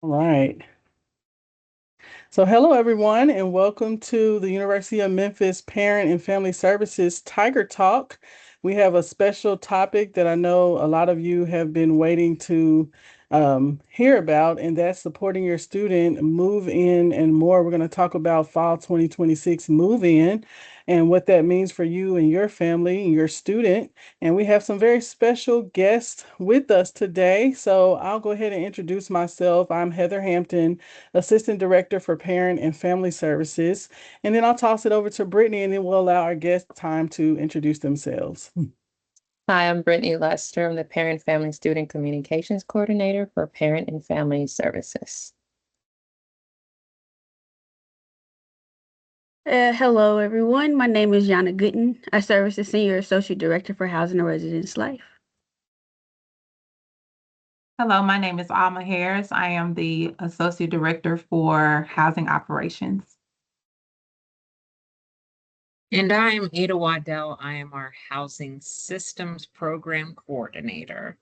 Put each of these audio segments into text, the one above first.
All right. So, hello everyone, and welcome to the University of Memphis Parent and Family Services Tiger Talk. We have a special topic that I know a lot of you have been waiting to hear about, and that's supporting your student move in and more. We're going to talk about Fall 2026 move in and what that means for you and your family and your student. And we have some very special guests with us today. So, I'll go ahead and introduce myself. I'm Heather Hampton, Assistant Director for Parent and Family Services. And then I'll toss it over to Brittany, and then we'll allow our guests time to introduce themselves. Hi, I'm Brittany Lester. I'm the Parent Family Student Communications Coordinator for Parent and Family Services. Hello, everyone. My name is Yana Gooden. I serve as the Senior Associate Director for Housing and Residence Life. Hello, my name is Alma Harris. I am the Associate Director for Housing Operations. And I'm Ada Waddell. I am our Housing Systems Program Coordinator.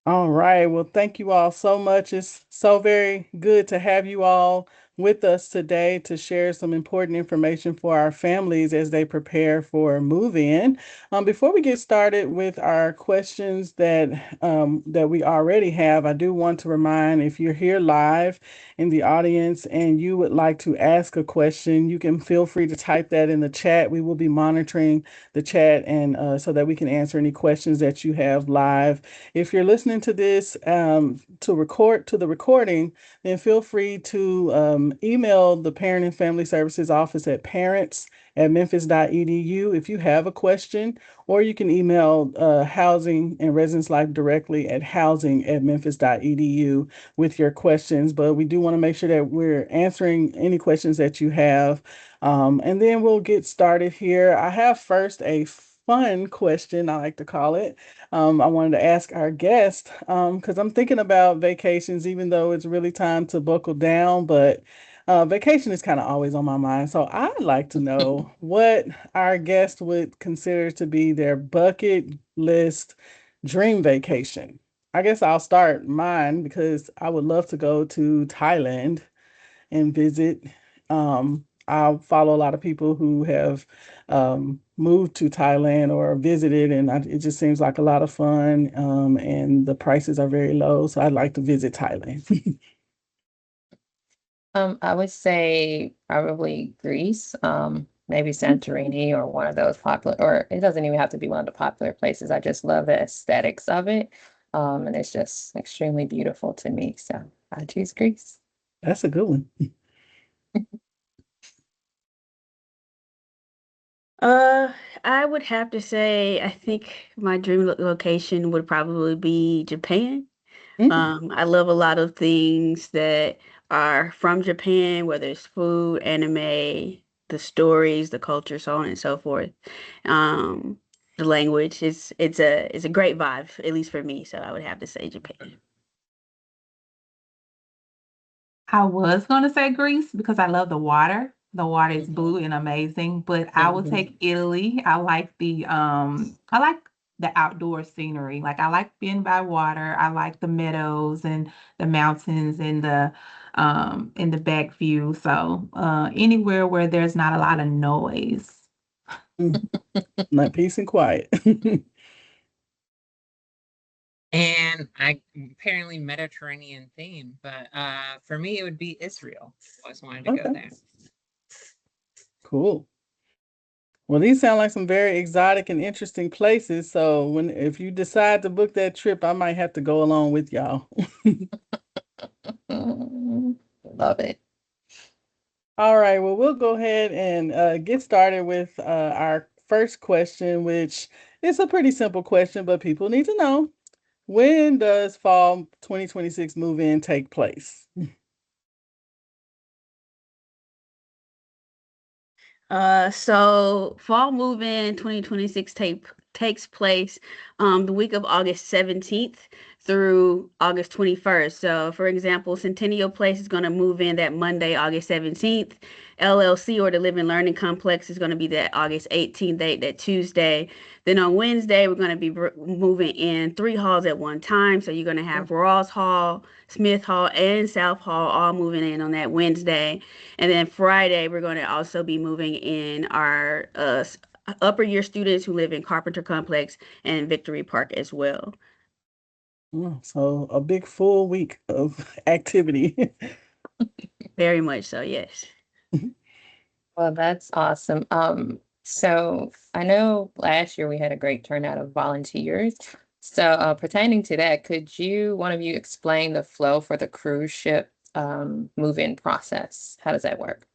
All right. Well, thank you all so much. It's so very good to have you all with us today to share some important information for our families as they prepare for move in. Before we get started with our questions that we already have, I do want to remind, if you're here live in the audience and you would like to ask a question, you can feel free to type that in the chat. We will be monitoring the chat and so that we can answer any questions that you have live. If you're listening to this to the recording, then feel free to email the Parent and Family Services Office at parents@memphis.edu if you have a question, or you can email Housing and Residence Life directly at housing@memphis.edu with your questions. But we do want to make sure that we're answering any questions that you have. And then we'll get started here. I have first a fun question, I like to call it. I wanted to ask our guest because I'm thinking about vacations, even though it's really time to buckle down, but vacation is kind of always on my mind. So I'd like to know what our guest would consider to be their bucket list dream vacation. I guess I'll start mine because I would love to go to Thailand and visit. I follow a lot of people who have moved to Thailand or visited, and it just seems like a lot of fun. And the prices are very low, so I'd like to visit Thailand. I would say probably Greece, maybe Santorini or one of those popular, or it doesn't even have to be one of the popular places. I just love the aesthetics of it. And it's just extremely beautiful to me. So I choose Greece. That's a good one. Uh, I would have to say I think my dream location would probably be Japan. Mm, I love a lot of things that are from Japan, whether it's food, anime, the stories, the culture, so on and so forth. Um, the language it's a great vibe, at least for me. So I would have to say Japan. I was going to say Greece because I love the water. The water is blue and amazing, but I will mhm. take Italy. I like the outdoor scenery. Like I like being by water. I like the meadows and the mountains and the back view. So anywhere where there's not a lot of noise. Mm, like peace and quiet. And I apparently Mediterranean theme, but for me it would be Israel. Always wanted to go Okay, there. cool. Well, these sound like some very exotic and interesting places. So if you decide to book that trip, I might have to go along with y'all. Love it. All right, well, we'll go ahead and get started with our first question, which is a pretty simple question, but people need to know, when does fall 2026 move in take place? So fall move-in 2026 take takes place the week of August 17th through August 21st. So, for example, Centennial Place is going to move in that Monday, August 17th. LLC, or the Living Learning Complex, is going to be that August 18th date, that Tuesday. Then on Wednesday, we're going to be moving in 3 halls at one time. So you're going to have Ross Hall, Smith Hall, and South Hall all moving in on that Wednesday. And then Friday, we're going to also be moving in our upper year students who live in Carpenter Complex and Victory Park as well. So a big full week of activity. Very much so, yes. Well, that's awesome. So I know last year we had a great turnout of volunteers. So pertaining to that, could one of you explain the flow for the cruise ship move-in process? How does that work?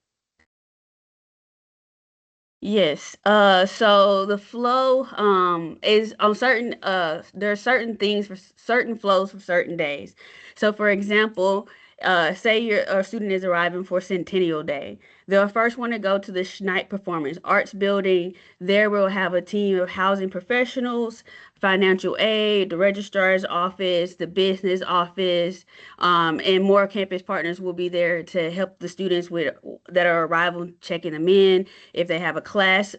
Yes. So the flow is on certain there are certain things for certain flows for certain days. So for example, say a student is arriving for Centennial Day. They'll first want to go to the Schneid Performance Arts Building. There we'll have a team of housing professionals, financial aid, the registrar's office, the business office, and more campus partners will be there to help the students that are arriving, checking them in. If they have a class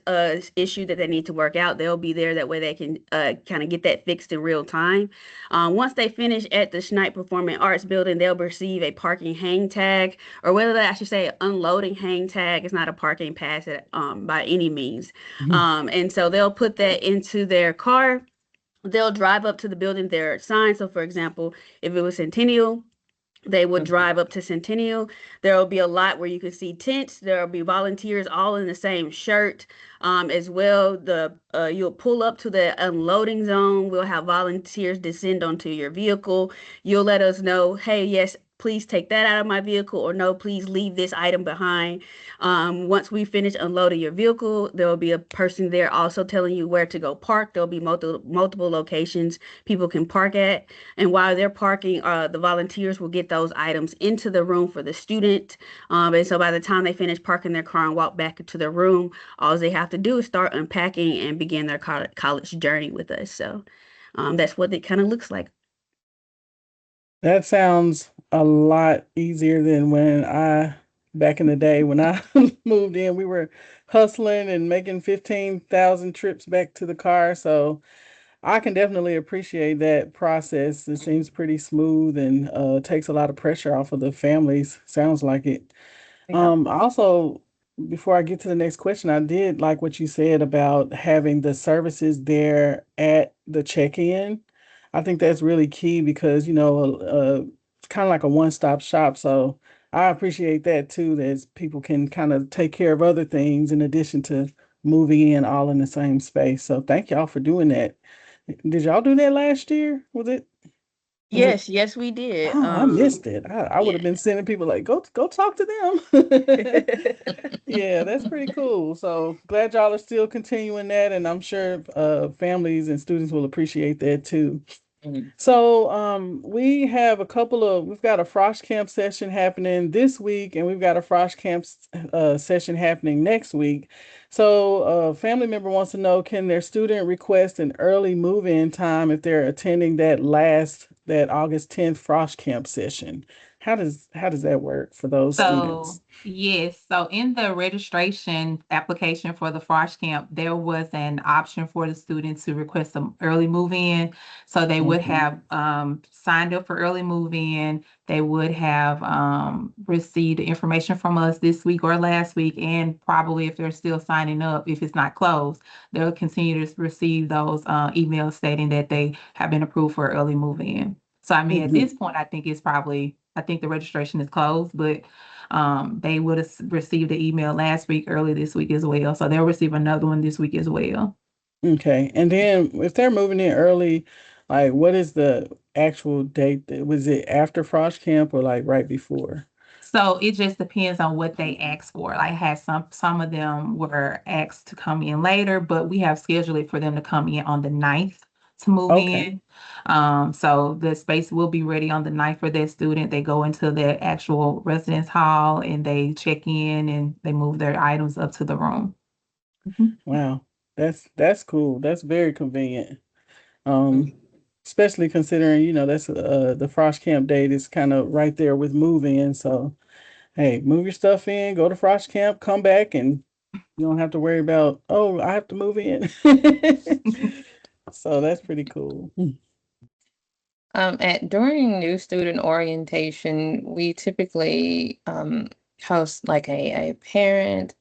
issue that they need to work out, they'll be there. That way they can kind of get that fixed in real time. Once they finish at the Schneid Performing Arts Building, they'll receive a parking hang tag, or whether that I should say unloading hang tag. It's not a parking pass by any means. And so they'll put that into their car. They'll drive up to the building they're assigned. So for example, if it was Centennial, they would drive up to Centennial. There will be a lot where you can see tents. There will be volunteers all in the same shirt as well. You'll pull up to the unloading zone. We'll have volunteers descend onto your vehicle. You'll let us know, hey, yes, please take that out of my vehicle, or no, please leave this item behind. Once we finish unloading your vehicle, there will be a person there also telling you where to go park. There'll be multiple locations people can park at. And while they're parking, the volunteers will get those items into the room for the student. And so by the time they finish parking their car and walk back into the room, all they have to do is start unpacking and begin their college journey with us. So that's what it kind of looks like. That sounds a lot easier than back in the day when I moved in, we were hustling and making 15,000 trips back to the car. So I can definitely appreciate that process. It seems pretty smooth and takes a lot of pressure off of the families. Sounds like it. Also, before I get to the next question, I did like what you said about having the services there at the check-in. I think that's really key because, it's kind of like a one-stop shop. So I appreciate that too, that people can kind of take care of other things in addition to moving in all in the same space. So thank y'all for doing that. Did y'all do that last year? Was it? Yes, we did. Oh, I missed it. I would have been sending people like, go talk to them. Yeah, that's pretty cool. So glad y'all are still continuing that, and I'm sure families and students will appreciate that too. So we've got a Frosh Camp session happening this week, and we've got a Frosh Camp session happening next week. So a family member wants to know, can their student request an early move-in time if they're attending that August 10th Frosh Camp session? How does that work for those students? Yes, so in the registration application for the Frosh Camp, there was an option for the students to request some early move-in. So they would have signed up for early move-in. They would have received information from us this week or last week, and probably if they're still signing up, if it's not closed, they'll continue to receive those emails stating that they have been approved for early move-in. So I mean, at this point, I think the registration is closed, but they would have received the email last week, early this week as well. So they'll receive another one this week as well. Okay. And then if they're moving in early, like what is the actual date? Was it after Frosh Camp or like right before? So it just depends on what they asked for. Like I had some of them were asked to come in later, but we have scheduled it for them to come in on the 9th to move in. So the space will be ready on the 9th for that student. They go into their actual residence hall and they check in and they move their items up to the room. Wow. That's cool. That's very convenient. Um, especially considering, that's the Frosh Camp date is kind of right there with move-in. So, hey, move your stuff in, go to Frosh Camp, come back, and you don't have to worry about, oh, I have to move in. So that's pretty cool. During new student orientation, we typically host like a parent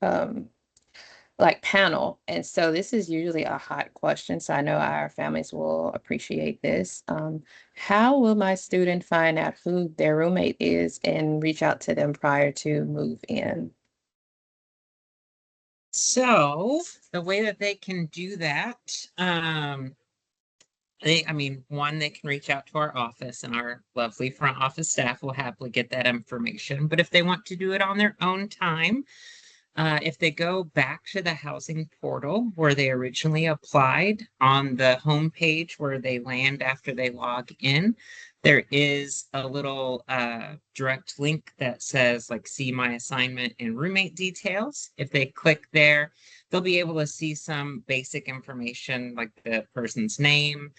like panel. And so this is usually a hot question. So I know our families will appreciate this. How will my student find out who their roommate is and reach out to them prior to move in? So the way that they can do that, one, they can reach out to our office and our lovely front office staff will happily get that information. But if they want to do it on their own time, if they go back to the housing portal where they originally applied on the home page where they land after they log in, there is a little direct link that says like see my assignment and roommate details. If they click there, they'll be able to see some basic information like the person's name,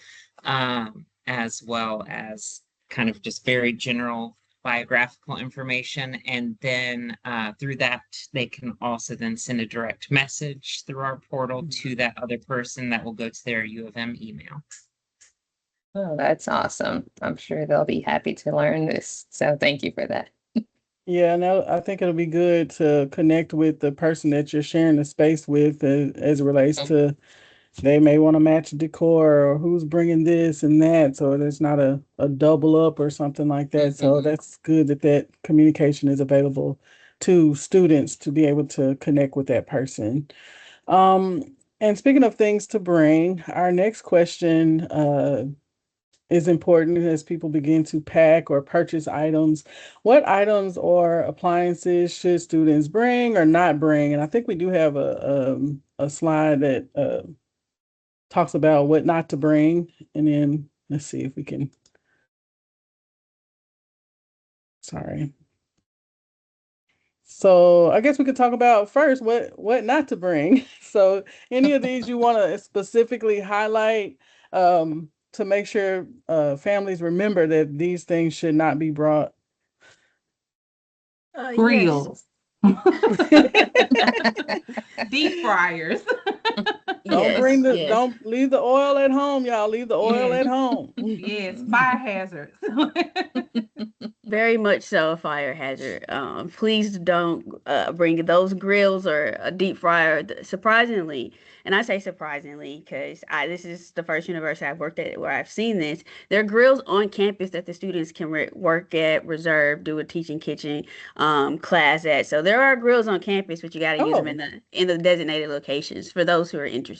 as well as kind of just very general biographical information. And then through that, they can also then send a direct message through our portal to that other person that will go to their U of M email. Oh, that's awesome. I'm sure they'll be happy to learn this. So thank you for that. Yeah, now I think it'll be good to connect with the person that you're sharing the space with as it relates to they may want to match decor or who's bringing this and that. So there's not a double up or something like that. So that's good that that communication is available to students to be able to connect with that person. Um, and speaking of things to bring, our next question is important as people begin to pack or purchase items. What items or appliances should students bring or not bring? And I think we do have a slide that talks about what not to bring. And then let's see if we can. Sorry. So I guess we could talk about first what not to bring. So any of these you want to specifically highlight to make sure families remember that these things should not be brought. Yes. Grills, deep fryers. Yes. Don't leave the oil at home, y'all. Leave the oil Yes. at home. Yes, fire hazards. Very much so a fire hazard. Please don't bring those grills or a deep fryer. Surprisingly, and I say surprisingly because this is the first university I've worked at where I've seen this. There are grills on campus that the students can work at, reserve, do a teaching kitchen class at. So there are grills on campus, but you got to use them in the designated locations for those who are interested.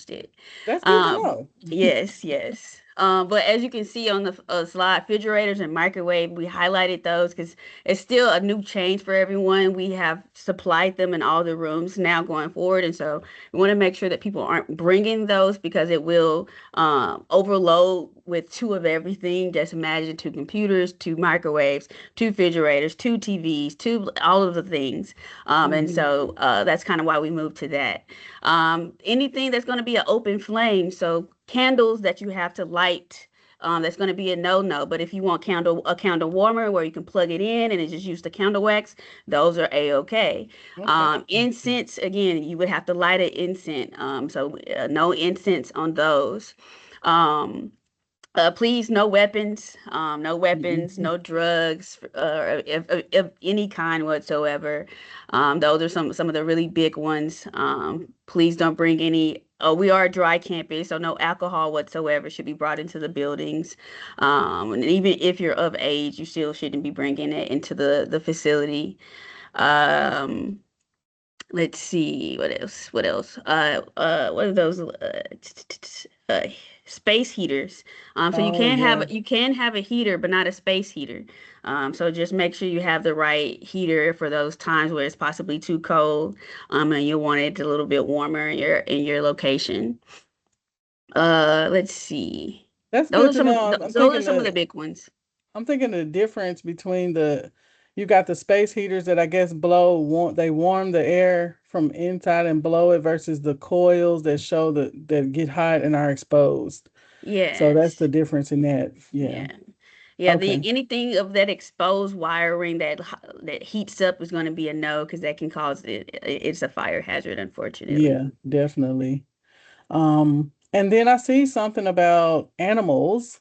That's good to know. Yes. But as you can see on the slide, refrigerators and microwave, we highlighted those because it's still a new change for everyone. We have supplied them in all the rooms now going forward. And so we want to make sure that people aren't bringing those because it will overload with two of everything. Just imagine 2 computers, 2 microwaves, 2 refrigerators, 2 TVs, all of the things. And so that's kind of why we moved to that. Anything that's going to be an open flame, so candles that you have to light, that's going to be a no. But if you want a candle warmer where you can plug it in and it just use the candle wax, those are a-okay. Incense, again, you would have to light an incense. So no incense on those. Please, no weapons, no drugs, of any kind whatsoever. Those are some of the really big ones. Please don't bring any. Oh, we are a dry campus, so no alcohol whatsoever should be brought into the buildings. And even if you're of age, you still shouldn't be bringing it into the facility. Let's see what else. What are those? Space heaters. So you can have a heater, but not a space heater. So just make sure you have the right heater for those times where it's possibly too cold, and you want it a little bit warmer in your location. Let's see. That's good Those to are know. those are some of the big ones. I'm thinking the difference between the You got the space heaters that I guess they warm the air from inside and blow it versus the coils that that get hot and are exposed. So that's Yes. the difference in that. Yeah. Yeah. Yeah, Okay. anything of that exposed wiring that heats up is going to be a no because that can cause it's a fire hazard, unfortunately. Yeah, definitely. And then I see something about animals.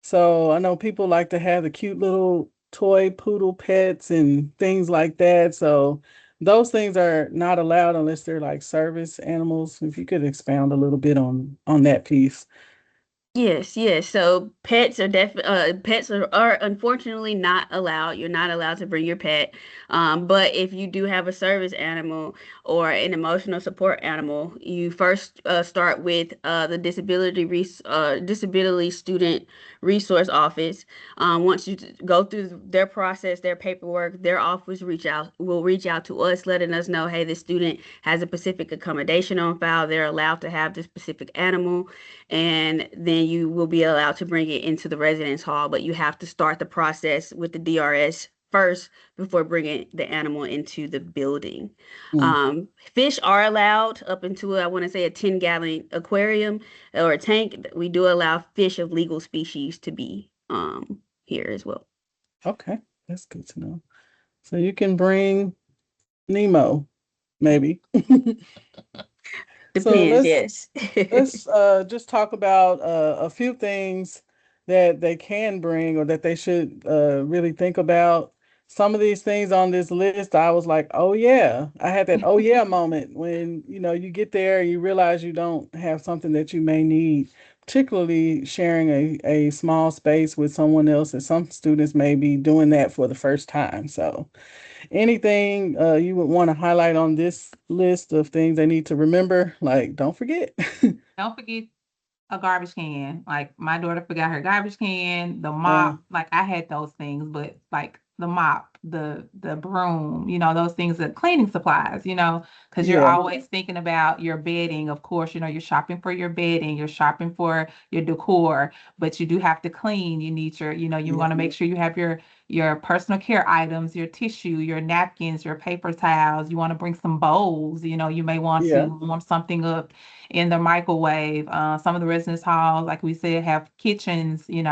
So I know people like to have the cute little toy poodle pets and things like that. So those things are not allowed unless they're like service animals. If you could expound a little bit on that piece. Yes, yes. So pets are unfortunately not allowed. You're not allowed to bring your pet. But if you do have a service animal or an emotional support animal, you first start with the disability student resource office. Once you go through their process, their paperwork, their office will reach out to us, letting us know, hey, this student has a specific accommodation on file. They're allowed to have this specific animal, and then you will be allowed to bring it into the residence hall, but you have to start the process with the DRS first before bringing the animal into the building. Mm, Fish are allowed up into, I want to say, a 10-gallon aquarium or a tank. We do allow fish of legal species to be here as well. okay, that's good to know. So you can bring Nemo, maybe. So Depends, yes. let's just talk about a few things that they can bring or that they should really think about. Some of these things on this list, I was like, oh yeah. I had that oh yeah moment when, you get there and you realize you don't have something that you may need, particularly sharing a small space with someone else, and some students may be doing that for the first time. So anything you would want to highlight on this list of things they need to remember? Like, don't forget. Don't forget a garbage can. Like my daughter forgot her garbage can, the Uh, mop. Like I had those things, but like the mop, the broom, those things are cleaning supplies, because you're yeah, always thinking about your bedding. Of course, you're shopping for your bedding, you're shopping for your decor, but you do have to clean. You need you yeah, want to make sure you have your personal care items, your tissue, your napkins, your paper towels. You want to bring some bowls. You may want yeah, to warm something up in the microwave. Some of the residence halls, like we said, have kitchens. You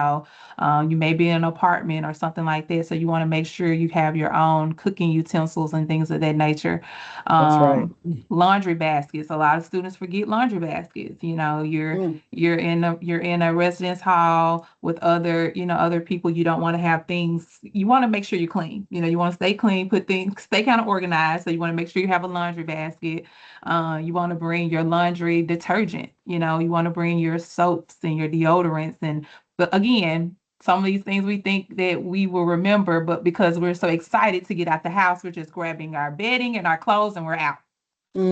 may be in an apartment or something like that, so you want to make sure you have your own cooking utensils and things of that nature. that's right. Laundry baskets. A lot of students forget laundry baskets. Mm, You're in a residence hall with other people. You don't want to have things. You want to make sure you're clean. You want to stay clean, stay kind of organized. So you want to make sure you have a laundry basket. You want to bring your laundry detergent. You want to bring your soaps and your deodorants. But again, some of these things we think that we will remember, but because we're so excited to get out the house, we're just grabbing our bedding and our clothes and we're out.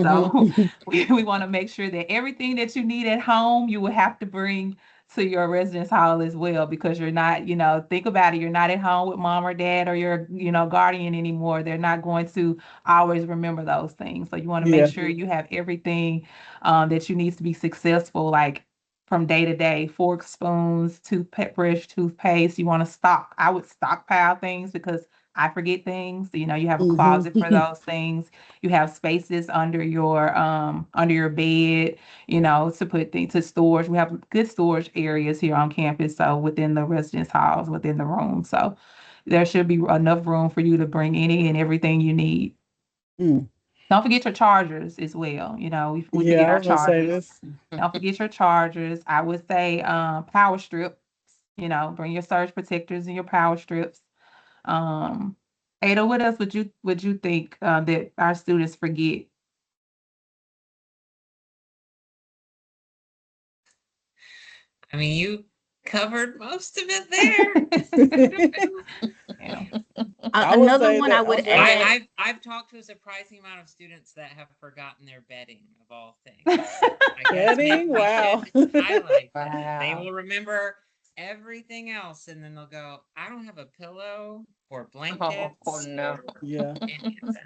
So mhm. we want to make sure that everything that you need at home, you will have to bring to your residence hall as well, because you're not, think about it, you're not at home with mom or dad or your, guardian anymore. They're not going to always remember those things. So you want to make Yeah, sure you have everything that you need to be successful, like from day to day: forks, spoons, toothbrush, toothpaste. You want to I would stockpile things because I forget things. You have a closet for mhm. those things. You have spaces under your bed, to put things to storage. We have good storage areas here on campus, so within the residence halls, within the room. So there should be enough room for you to bring any and everything you need. Mm. Don't forget your chargers as well. We Yeah, forget I our was gonna say chargers. this. Don't forget your chargers. I would say power strips. Bring your surge protectors and your power strips. Um, Ada, what else would you think that our students forget? I mean, you covered most of it there. Yeah. I would Another say one I that would on the add. I've talked to a surprising amount of students that have forgotten their bedding of all things. So I guess maybe bedding, we wow. should highlight that. They Wow. will remember everything else, and then they'll go, I don't have a pillow or Oh, blankets no. or Yeah. any of that.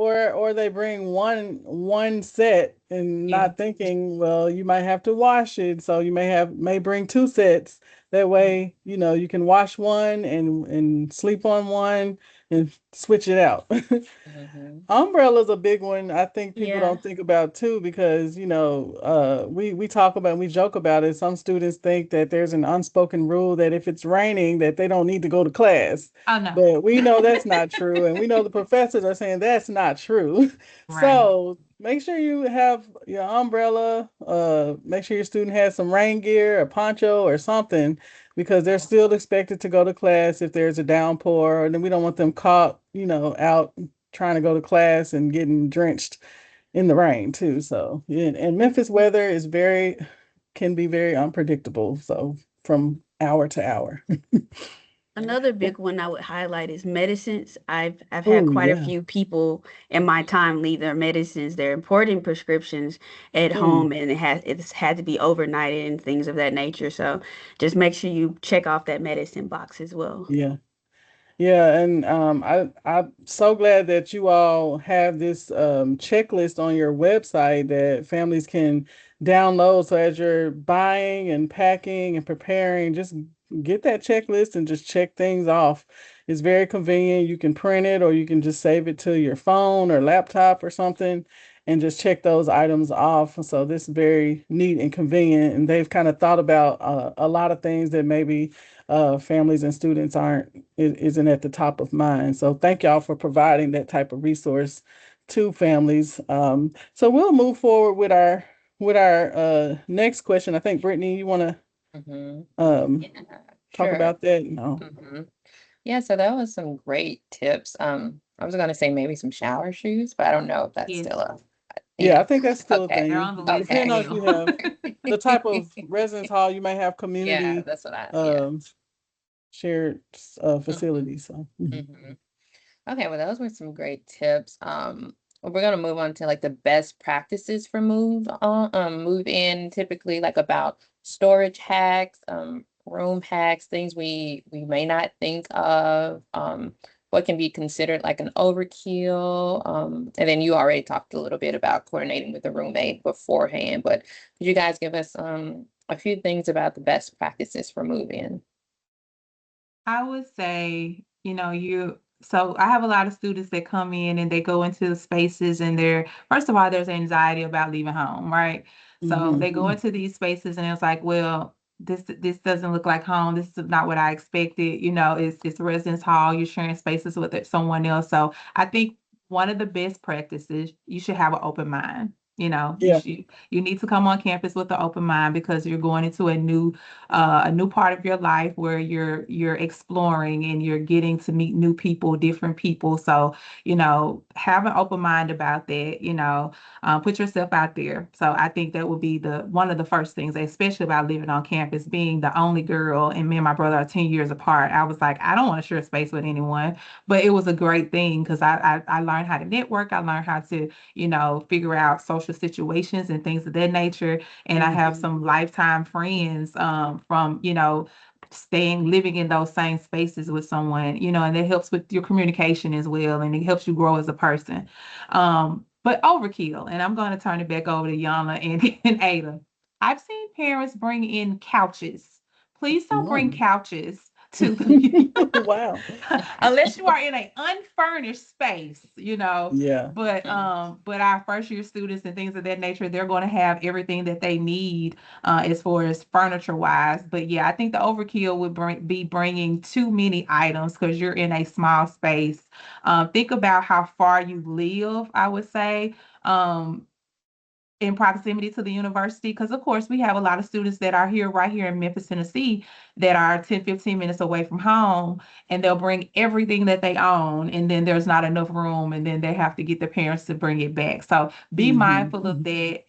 or they bring one set and Yeah. not thinking, well, you might have to wash it, so you may bring two sets. That way, you can wash one and sleep on one and switch it out. Mhm. Umbrella's a big one. I think people Yeah. don't think about too because, we talk about and we joke about it. Some students think that there's an unspoken rule that if it's raining that they don't need to go to class. Oh, no. But we know that's not true, and we know the professors are saying that's not true. Right. So make sure you have your umbrella. Make sure your student has some rain gear, a poncho, or something, because they're still expected to go to class if there's a downpour, and then we don't want them caught, out trying to go to class and getting drenched in the rain too. So, yeah, and Memphis weather can be very unpredictable. So from hour to hour. Another big one I would highlight is medicines. I've had Oh quite a yeah. few people in my time leave their medicines, their important prescriptions at Mm, home, and it's had to be overnighted and things of that nature. So just make sure you check off that medicine box as well. yeah. Yeah, and I'm so glad that you all have this checklist on your website that families can download. So as you're buying and packing and preparing, just get that checklist and just check things off. It's very convenient. You can print it or you can just save it to your phone or laptop or something and just check those items off. So this is very neat and convenient. And they've kind of thought about a lot of things that maybe families and students isn't at the top of mind. So thank y'all for providing that type of resource to families. So we'll move forward with our next question. I think Brittany, you want to Mhm. um, Yeah, talk sure. about that? No. Mhm. Yeah, so that was some great tips. I was gonna say maybe some shower shoes, but I don't know if that's Yes. still a Yeah, I yeah. think that's still a Okay. They're thing. on the list Depending on if Okay. you still. have the type of residence hall, you might have Yeah, community that's what I yeah. um, shared Mhm. facilities. So Mhm. Okay, well, those were some great tips. We're gonna move on to like the best practices for move in, typically like about storage hacks, room hacks, things we may not think of, what can be considered like an overkill. And then you already talked a little bit about coordinating with the roommate beforehand, but could you guys give us a few things about the best practices for move in? I would say, so I have a lot of students that come in and they go into the spaces and first of all, there's anxiety about leaving home, right? So mhm. they go into these spaces and it's like, well, this doesn't look like home. This is not what I expected. It's a residence hall. You're sharing spaces with someone else. So I think one of the best practices, you should have an open mind. Yeah. You need to come on campus with an open mind because you're going into a new part of your life where you're exploring and you're getting to meet new people, different people. So, have an open mind about that, put yourself out there. So I think that would be one of the first things, especially about living on campus, being the only girl, and me and my brother are 10 years apart. I was like, I don't want to share space with anyone, but it was a great thing because I learned how to network. I learned how to, figure out social situations and things of that nature. And I have Mhm. some lifetime friends from, living in those same spaces with someone, and it helps with your communication as well, and it helps you grow as a person. But overkill, and I'm going to turn it back over to Yana and, and Ada. I've seen parents bring in couches. Please don't bring Mm. couches to the Wow. unless you are in an unfurnished space, Yeah. but our first year students and things of that nature, they're going to have everything that they need as far as furniture wise. But yeah, I think the overkill would be bringing too many items because you're in a small space. Think about how far you live, I would say. In proximity to the university, because of course we have a lot of students that are here right here in Memphis, Tennessee, that are 10, 15 minutes away from home, and they'll bring everything that they own, and then there's not enough room, and then they have to get their parents to bring it back. So be Mhm. mindful of that,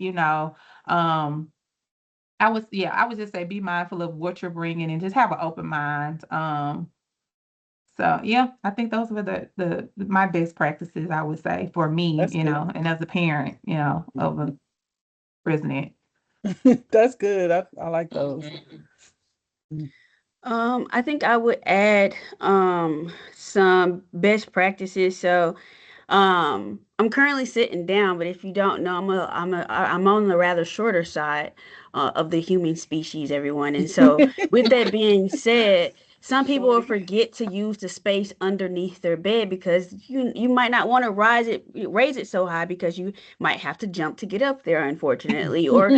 um I would just say be mindful of what you're bringing and just have an open mind. So yeah, I think those were the my best practices, I would say, for me, That's good. and as a parent, of a resident. That's good. I like those. Mhm. Mm. I think I would add some best practices. So I'm currently sitting down, but if you don't know, I'm on the rather shorter side of the human species, everyone. And so, with that being said, some people will forget to use the space underneath their bed because you might not want to raise it so high because you might have to jump to get up there, unfortunately, or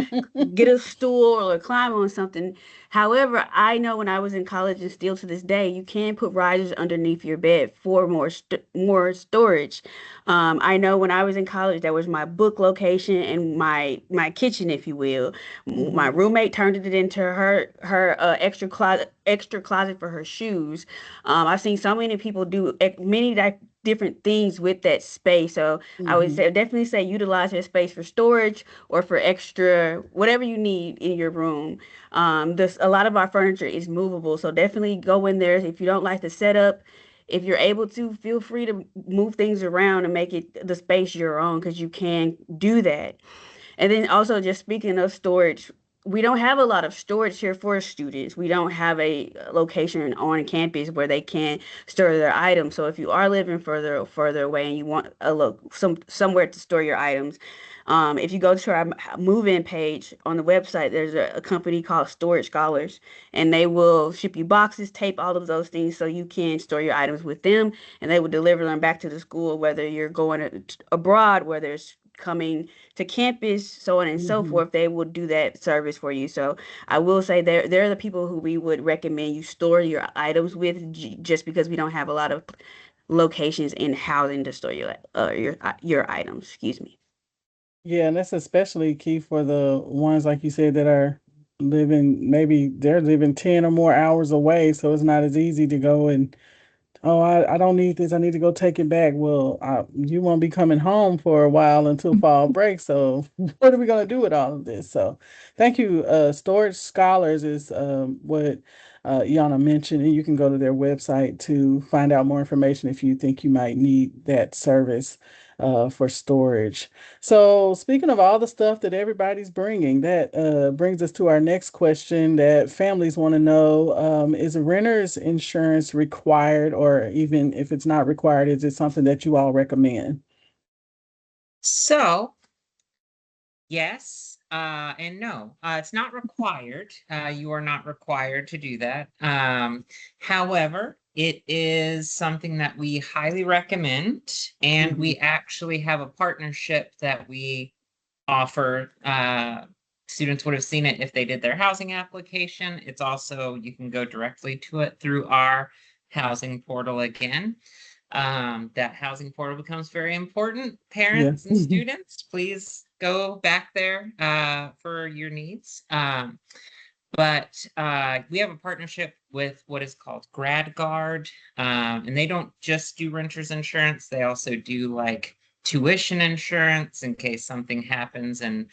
get a stool or climb on something. However, I know when I was in college and still to this day, you can put risers underneath your bed for more storage. I know when I was in college, that was my book location and my kitchen, if you will. My roommate turned it into her extra closet for her shoes. I've seen so many people do many different things with that space. So I would definitely say utilize your space for storage or for extra whatever you need in your room. This a lot of our furniture is movable, so definitely go in there if you don't like the setup. If you're able to, feel free to move things around and make it the space your own because you can do that. And then also just speaking of storage, we don't have a lot of storage here for students. We don't have a location on campus where they can store their items. So if you are living further away and you want somewhere to store your items, if you go to our move-in page on the website, there's a company called Storage Scholars, and they will ship you boxes, tape, all of those things so you can store your items with them, and they will deliver them back to the school, whether you're going abroad, whether it's coming to campus, so on and so forth. They will do that service for you. So I will say they're the people who we would recommend you store your items with, just because we don't have a lot of locations in housing to store your items. Excuse me. Yeah, and that's especially key for the ones like you said that are living, maybe they're living 10 or more hours away, so it's not as easy to go and, oh, I don't need this. I need to go take it back. Well, you won't be coming home for a while until fall break. So what are we going to do with all of this? So thank you. Storage Scholars is what Yana mentioned, and you can go to their website to find out more information if you think you might need that service for storage. So speaking of all the stuff that everybody's bringing, that brings us to our next question that families want to know. Is a renter's insurance required, or even if it's not required, is it something that you all recommend? So, yes, and no. It's not required. You are not required to do that. However, it is something that we highly recommend, and we actually have a partnership that we offer. Students would have seen it if they did their housing application. It's also, you can go directly to it through our housing portal again. That housing portal becomes very important. Parents and students, please go back there for your needs. But we have a partnership with what is called Grad Guard, and they don't just do renters insurance. They also do like tuition insurance in case something happens and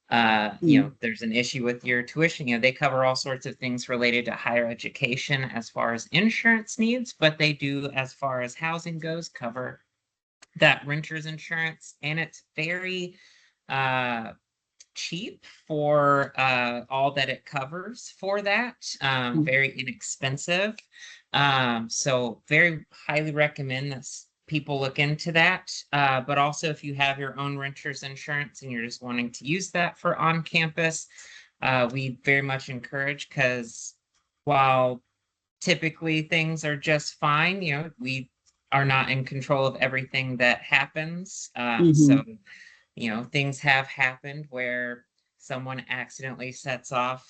there's an issue with your tuition. They cover all sorts of things related to higher education as far as insurance needs, but they do, as far as housing goes, cover that renter's insurance, and it's very cheap for all that it covers for that. Very inexpensive. So very highly recommend this. People look into that. But also if you have your own renter's insurance and you're just wanting to use that for on campus, we very much encourage, because while typically things are just fine, we are not in control of everything that happens. So things have happened where someone accidentally sets off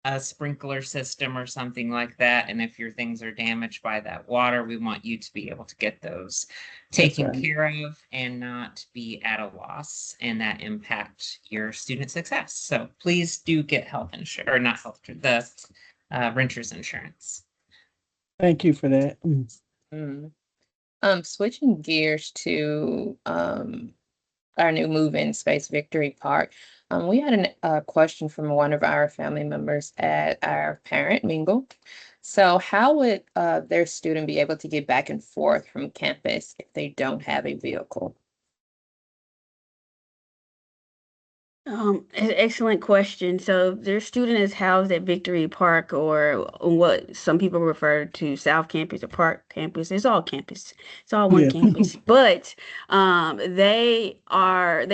a sprinkler system or something like that. And if your things are damaged by that water, we want you to be able to get those taken care of and not be at a loss, and that impact your student success. So please do get health insurance, or not health, the renter's insurance. Thank you for that. Switching gears to our new move-in space, Victory Park. We had a question from one of our family members at our parent mingle. So how would their student be able to get back and forth from campus if they don't have a vehicle? Excellent question. So their student is housed at Victory Park or what some people refer to South Campus or Park Campus. It's all campus. It's all one Yeah. campus. But there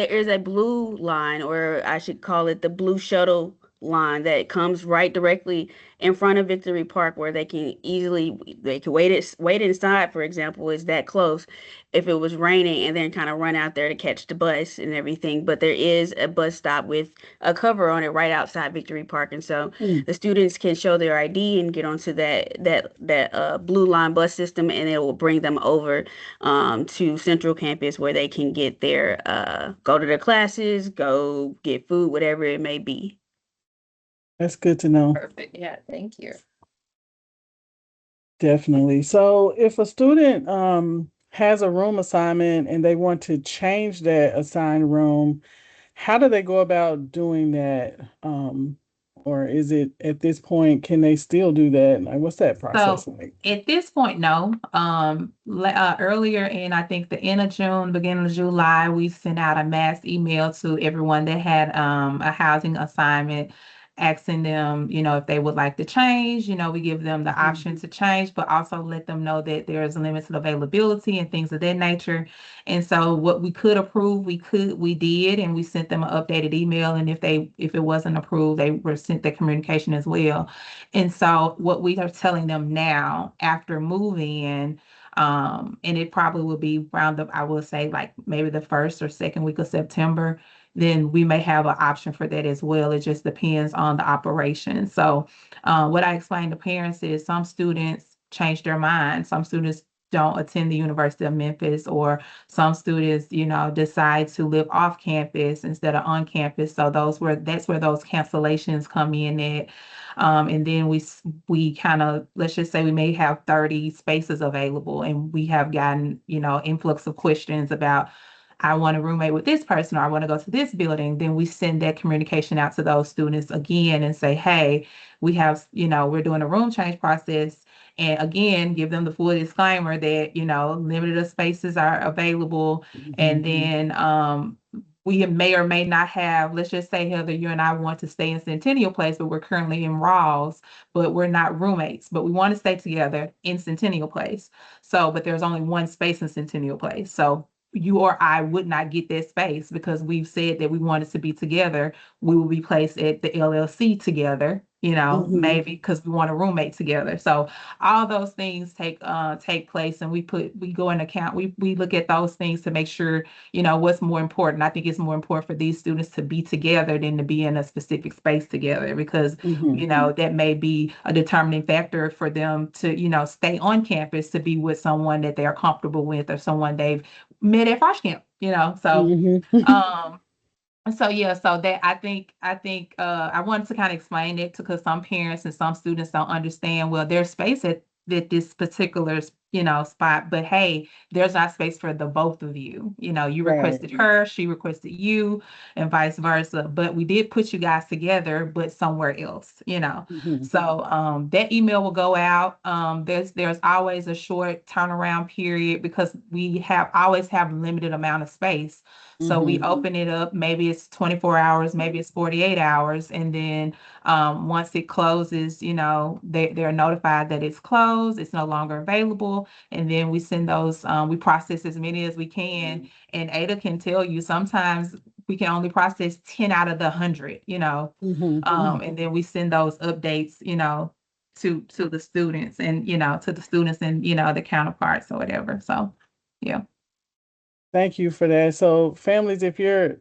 is a blue line, or I should call it the blue shuttle line that comes right directly in front of Victory Park where they can wait inside, for example, is that close if it was raining and then kind of run out there to catch the bus and everything. But there is a bus stop with a cover on it right outside Victory Park. And so Mm. the students can show their ID and get onto that blue line bus system, and it will bring them over to Central Campus where they can get their go to their classes, go get food, whatever it may be. That's good to know. Perfect. Yeah, thank you. Definitely. So if a student has a room assignment and they want to change that assigned room, how do they go about doing that? Or is it at this point, can they still do that? Like, what's that process So like? at this point, no. Earlier in, I think the end of June, beginning of July, we sent out a mass email to everyone that had a housing assignment, asking them, if they would like to change. We give them the option to change, but also let them know that there is limited availability and things of that nature. And so what we could approve, we did, and we sent them an updated email. And if it wasn't approved, they were sent the communication as well. And so what we are telling them now after moving in, and it probably will be around I will say like maybe the first or second week of September, then we may have an option for that as well. It just depends on the operation. So what I explained to parents is some students change their mind. Some students don't attend the University of Memphis, or some students, decide to live off campus instead of on campus. So that's where those cancellations come in at. And then we kind of, let's just say we may have 30 spaces available, and we have gotten, influx of questions about, I want to roommate with this person, or I want to go to this building. Then we send that communication out to those students again and say, hey, we have, we're doing a room change process. And again, give them the full disclaimer that, limited of spaces are available. And then we may or may not have, let's just say, Heather, you and I want to stay in Centennial Place, but we're currently in Rawls, but we're not roommates, but we want to stay together in Centennial Place. So, but there's only one space in Centennial Place. So you or I would not get that space because we've said that we wanted to be together. We will be placed at the LLC together, maybe because we want a roommate together. So all those things take place, and we go in account. We look at those things to make sure, what's more important. I think it's more important for these students to be together than to be in a specific space together, because that may be a determining factor for them to, stay on campus, to be with someone that they are comfortable with, or someone they've met at Frosh Camp, so yeah, so that I think I wanted to kind of explain it because some parents and some students don't understand. Well, there's space at this particular spot, but hey, there's not space for the both of you. You Right. requested her, she requested you, and vice versa. But we did put you guys together, but somewhere else. So that email will go out. There's always a short turnaround period because we always have limited amount of space. So we open it up, maybe it's 24 hours, maybe it's 48 hours. And then once it closes, they're notified that it's closed, it's no longer available. And then we send those, we process as many as we can. And Ada can tell you sometimes we can only process 10 out of the 100, and then we send those updates, to the students and, the counterparts or whatever. So, yeah. Thank you for that. So families, if your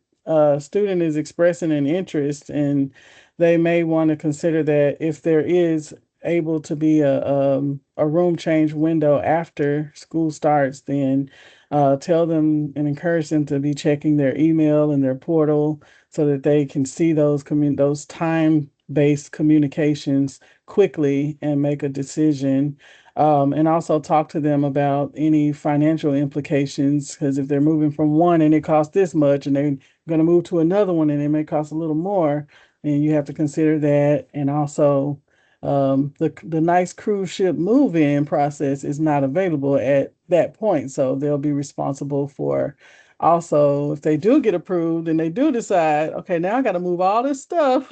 student is expressing an interest, and they may want to consider that if there is able to be a room change window after school starts, then tell them and encourage them to be checking their email and their portal so that they can see those time-based communications quickly and make a decision. And also talk to them about any financial implications, because if they're moving from one and it costs this much and they're going to move to another one and it may cost a little more, and you have to consider that. And also the nice cruise ship move-in process is not available at that point. So they'll be responsible for also, if they do get approved and they do decide, okay, now I got to move all this stuff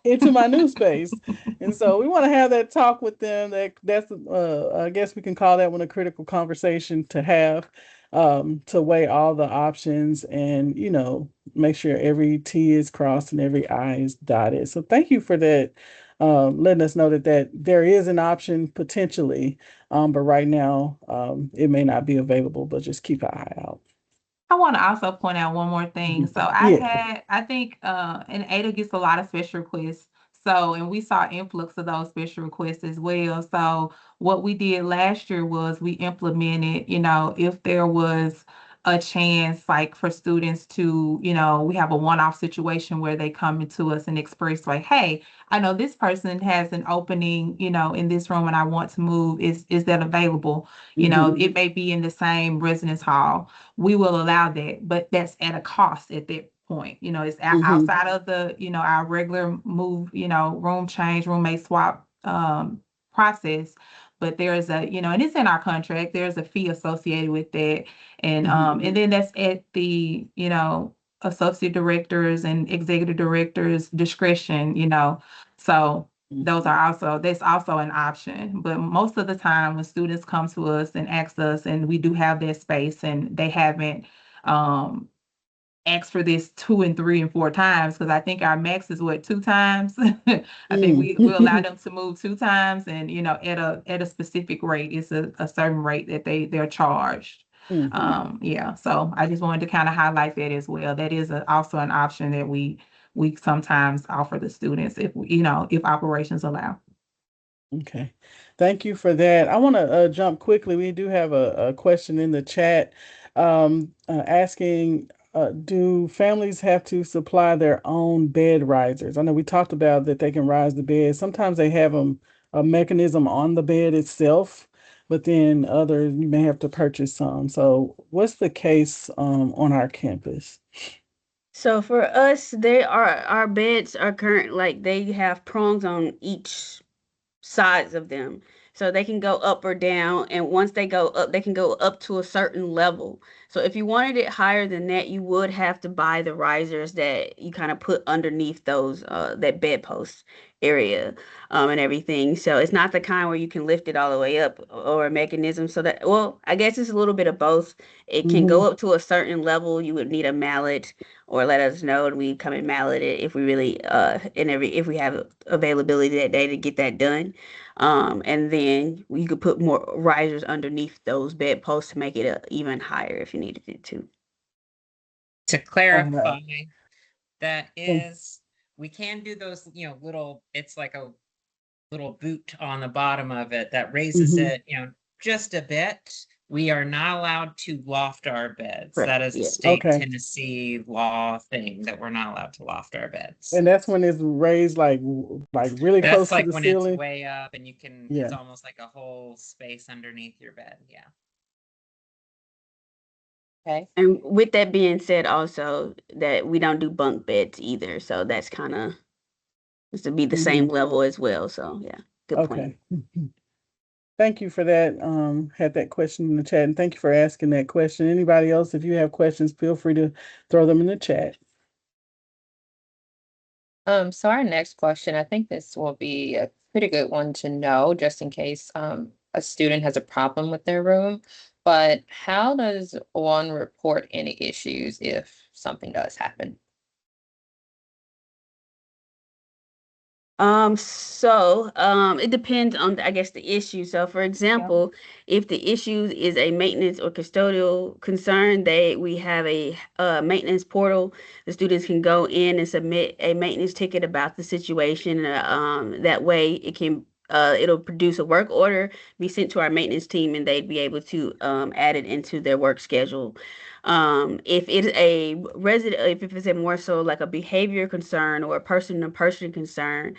into my new space. And so we want to have that talk with them. That's I guess we can call that one a critical conversation to have, to weigh all the options and, make sure every T is crossed and every I is dotted. So thank you for that. Letting us know that there is an option potentially, but right now it may not be available, but just keep an eye out. I want to also point out one more thing. So Yeah. I think, and Ada gets a lot of special requests. So, and we saw influx of those special requests as well. So what we did last year was we implemented, if there was a chance like for students to, we have a one-off situation where they come into us and express like, hey, I know this person has an opening, in this room and I want to move. Is that available? It may be in the same residence hall. We will allow that, but that's at a cost at that point. It's outside of the, our regular move, room change, roommate swap process. But there's and it's in our contract, there's a fee associated with that. And then that's at the, associate directors and executive directors discretion, So that's also an option. But most of the time when students come to us and ask us, and we do have that space and they haven't asked for this 2 and 3 and 4 times, because I think our max is what, 2 times? I think we allow them to move 2 times and at a specific rate. It's a certain rate that they're charged. Yeah, so I just wanted to kind of highlight that as well. That is also an option that we sometimes offer the students if operations allow. Okay. Thank you for that. I want to jump quickly. We do have a question in the chat asking, do families have to supply their own bed risers? I know we talked about that they can rise the bed. Sometimes they have a mechanism on the bed itself, but then others you may have to purchase some. So what's the case on our campus? So for us, our beds are they have prongs on each sides of them. So they can go up or down. And once they go up, they can go up to a certain level. So if you wanted it higher than that, you would have to buy the risers that you kind of put underneath those, that bedpost area, and everything. So it's not the kind where you can lift it all the way up or a mechanism. So that, well, I guess it's a little bit of both. It can go up to a certain level. You would need a mallet or let us know and we come and mallet it if we really if we have availability that day to get that done. And then you could put more risers underneath those bedposts to make it even higher if you needed it to. To clarify, that is, we can do those, it's like a little boot on the bottom of it that raises it, just a bit. We are not allowed to loft our beds. Right. That is a state Tennessee law thing that we're not allowed to loft our beds. And that's when it's raised like really close to the when ceiling. It's way up and you can, it's almost like a whole space underneath your bed. Yeah. Okay. And with that being said, also that we don't do bunk beds either. So that's kind of to be the same level as well. So yeah, good point. Thank you for that. Had that question in the chat, and thank you for asking that question. Anybody else, if you have questions, feel free to throw them in the chat. So our next question, I think this will be a pretty good one to know, just in case a student has a problem with their room. But how does one report any issues if something does happen? It depends on, I guess, the issue. So for example, if the issue is a maintenance or custodial concern, we have a maintenance portal. The students can go in and submit a maintenance ticket about the situation. That way it'll produce a work order, be sent to our maintenance team, and they'd be able to add it into their work schedule. If it's a resident, if it's a more so like a behavior concern or a person-to-person concern,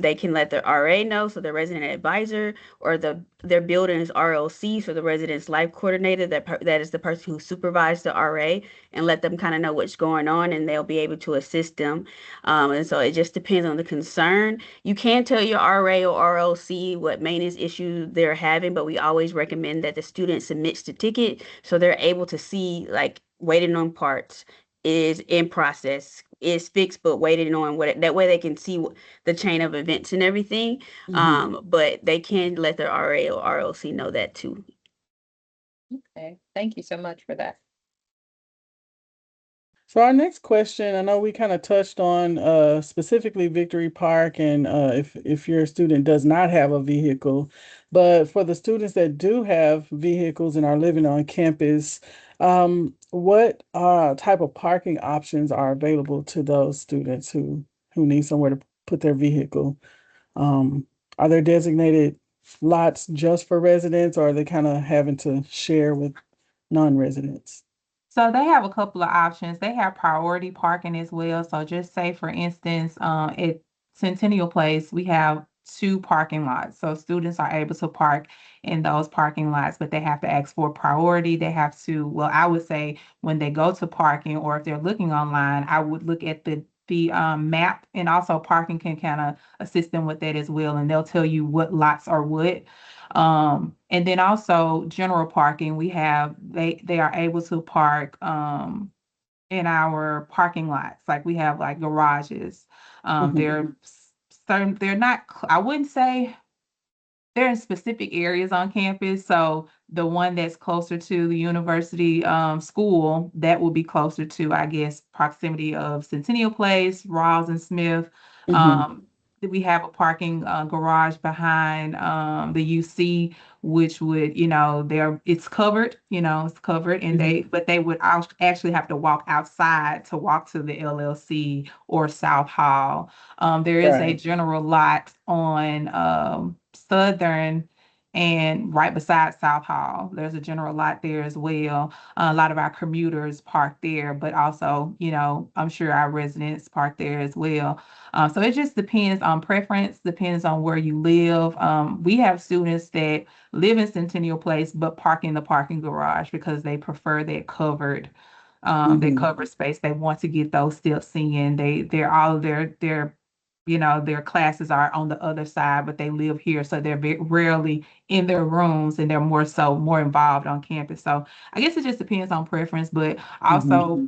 they can let the RA know, so the resident advisor, or their building's RLC, so the residence life coordinator, that is the person who supervised the RA, and let them kind of know what's going on, and they'll be able to assist them. And so it just depends on the concern. You can tell your RA or RLC what maintenance issue they're having, but we always recommend that the student submits the ticket so they're able to see like waiting on parts, is in process, is fixed, but waiting on that way they can see the chain of events and everything. But they can let their RA or ROC know that too. Okay, thank you so much for that. So our next question, I know we kind of touched on specifically Victory Park and if your student does not have a vehicle, but for the students that do have vehicles and are living on campus, what type of parking options are available to those students who need somewhere to put their vehicle? Are there designated lots just for residents, or are they kind of having to share with non-residents? So they have a couple of options. They have priority parking as well. So just say, for instance, at Centennial Place, we have 2 parking lots. So students are able to park in those parking lots, but they have to ask for priority. They have to, well, I would say when they go to parking, or if they're looking online, I would look at the map, and also parking can kind of assist them with that as well. And they'll tell you what lots are what. And then also general parking, they are able to park in our parking lots. Like we have like garages. They're certain, they're not, I wouldn't say they're in specific areas on campus. So the one that's closer to the university school, that will be closer to, I guess, proximity of Centennial Place, Rawls and Smith. We have a parking garage behind the UC, which would, it's covered, it's covered, and they would actually have to walk outside to walk to the LLC or South Hall. There is a Right. general lot on Southern, and right beside South Hall, there's a general lot there as well. A lot of our commuters park there, but also, I'm sure our residents park there as well. So it just depends on preference, depends on where you live. We have students that live in Centennial Place, but park in the parking garage because they prefer that covered, that covered space. They want to get those steps in. They're all of their classes are on the other side, but they live here, so they're very rarely in their rooms, and they're more involved on campus. So I guess it just depends on preference, but also,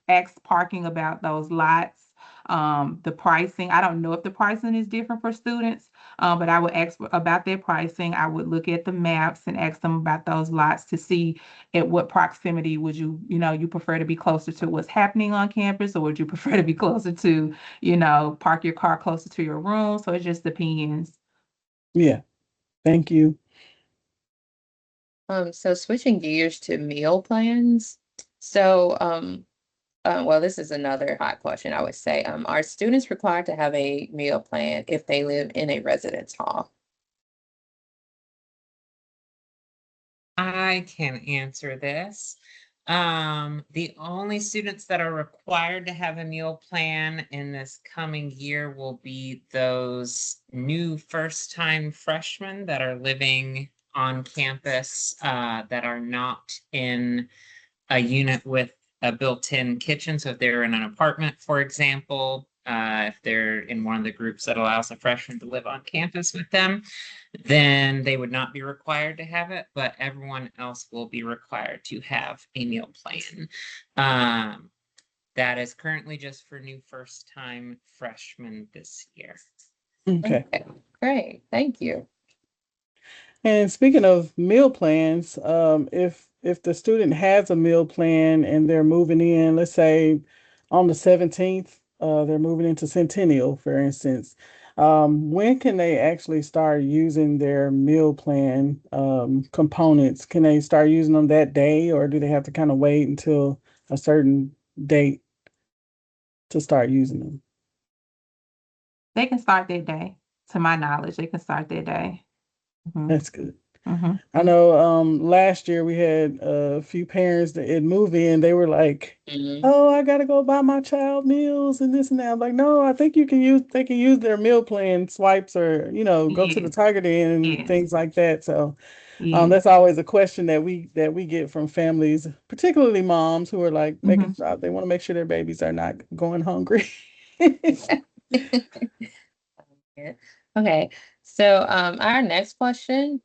ask parking about those lots. The pricing, I don't know if the pricing is different for students, but I would ask about their pricing. I would look at the maps and ask them about those lots to see at what proximity would you prefer to be closer to what's happening on campus, or would you prefer to be closer to, park your car closer to your room. So it just depends. Yeah. Thank you. So switching gears to meal plans. So, well, this is another hot question, I would say. Are students required to have a meal plan if they live in a residence hall? I can answer this. The only students that are required to have a meal plan in this coming year will be those new first-time freshmen that are living on campus, that are not in a unit with a built-in kitchen. So if they're in an apartment, for example, if they're in one of the groups that allows a freshman to live on campus with them, then they would not be required to have it, but everyone else will be required to have a meal plan. That is currently just for new first-time freshmen this year. Okay. Great, thank you. And speaking of meal plans, if the student has a meal plan and they're moving in, let's say on the 17th, they're moving into Centennial, for instance, when can they actually start using their meal plan components? Can they start using them that day, or do they have to kind of wait until a certain date to start using them? They can start that day. To my knowledge, they can start that day. That's good. Mhm. I know last year we had a few parents that had moved in. They were like, "Oh, I gotta go buy my child meals and this and that." I'm like, no, I think they can use their meal plan swipes, or go to the Yes, Target and yes, things like that. So yes. that's always a question that we get from families, particularly moms who are like making Mhm. sure they want to make sure their babies are not going hungry. Yeah. Okay, so our next question,